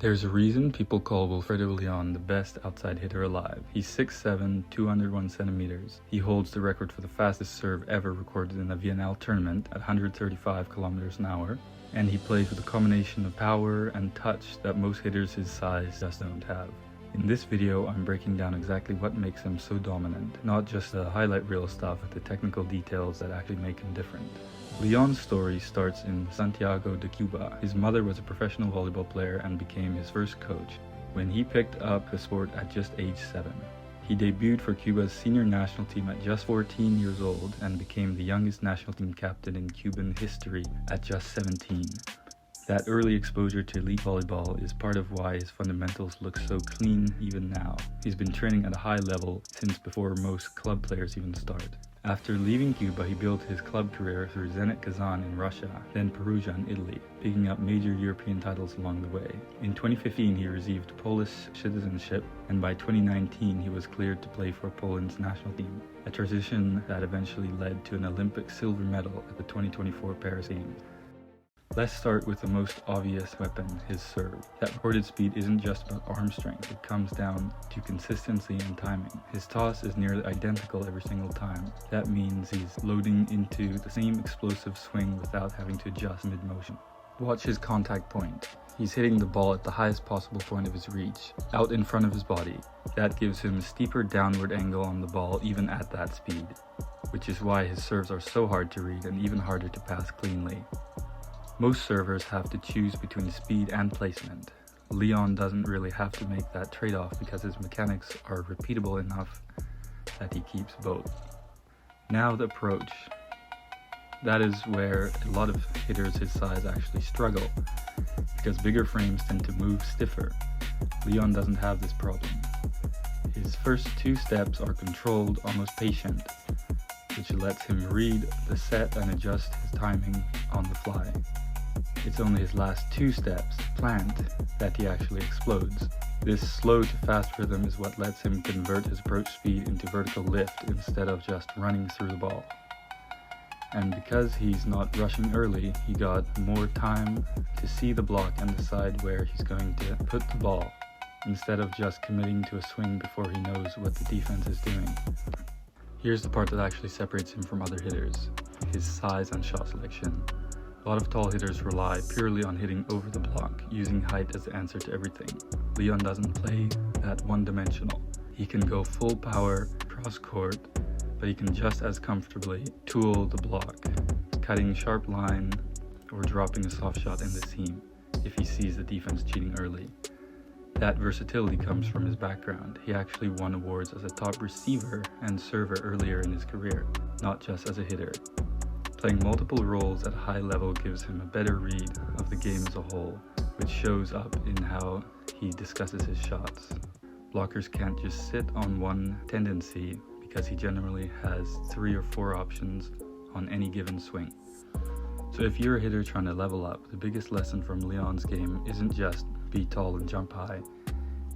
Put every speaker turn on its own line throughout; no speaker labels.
There's a reason people call Wilfredo Leon the best outside hitter alive. He's 6'7", 201 centimeters. He holds the record for the fastest serve ever recorded in a VNL tournament at 135 kilometers an hour. And he plays with a combination of power and touch that most hitters his size just don't have. In this video, I'm breaking down exactly what makes him so dominant, not just the highlight reel stuff, but the technical details that actually make him different. Leon's story starts in Santiago de Cuba. His mother was a professional volleyball player and became his first coach when he picked up the sport at just age 7. He debuted for Cuba's senior national team at just 14 years old and became the youngest national team captain in Cuban history at just 17. That early exposure to elite volleyball is part of why his fundamentals look so clean even now. He's been training at a high level since before most club players even start. After leaving Cuba, he built his club career through Zenit Kazan in Russia, then Perugia in Italy, picking up major European titles along the way. In 2015, he received Polish citizenship, and by 2019, he was cleared to play for Poland's national team, a transition that eventually led to an Olympic silver medal at the 2024 Paris Games. Let's start with the most obvious weapon, his serve. That recorded speed isn't just about arm strength, it comes down to consistency and timing. His toss is nearly identical every single time. That means he's loading into the same explosive swing without having to adjust mid-motion. Watch his contact point. He's hitting the ball at the highest possible point of his reach, out in front of his body. That gives him a steeper downward angle on the ball even at that speed, which is why his serves are so hard to read and even harder to pass cleanly. Most servers have to choose between speed and placement. Leon doesn't really have to make that trade-off because his mechanics are repeatable enough that he keeps both. Now the approach. That is where a lot of hitters his size actually struggle, because bigger frames tend to move stiffer. Leon doesn't have this problem. His first 2 steps are controlled, almost patient, which lets him read the set and adjust his timing on the fly. It's only his last 2 steps, plant, that he actually explodes. This slow to fast rhythm is what lets him convert his approach speed into vertical lift instead of just running through the ball. And because he's not rushing early, he got more time to see the block and decide where he's going to put the ball, instead of just committing to a swing before he knows what the defense is doing. Here's the part that actually separates him from other hitters, his size and shot selection. A lot of tall hitters rely purely on hitting over the block, using height as the answer to everything. Leon doesn't play that one-dimensional. He can go full power cross court, but he can just as comfortably tool the block, cutting a sharp line or dropping a soft shot in the seam if he sees the defense cheating early. That versatility comes from his background. He actually won awards as a top receiver and server earlier in his career, not just as a hitter. Playing multiple roles at a high level gives him a better read of the game as a whole, which shows up in how he discusses his shots. Blockers can't just sit on one tendency because he generally has 3 or 4 options on any given swing. So if you're a hitter trying to level up, the biggest lesson from Leon's game isn't just be tall and jump high.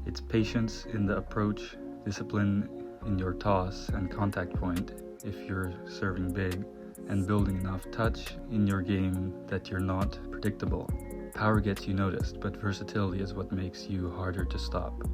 It's patience in the approach, discipline in your toss and contact point if you're serving big, and building enough touch in your game that you're not predictable. Power gets you noticed, but versatility is what makes you harder to stop.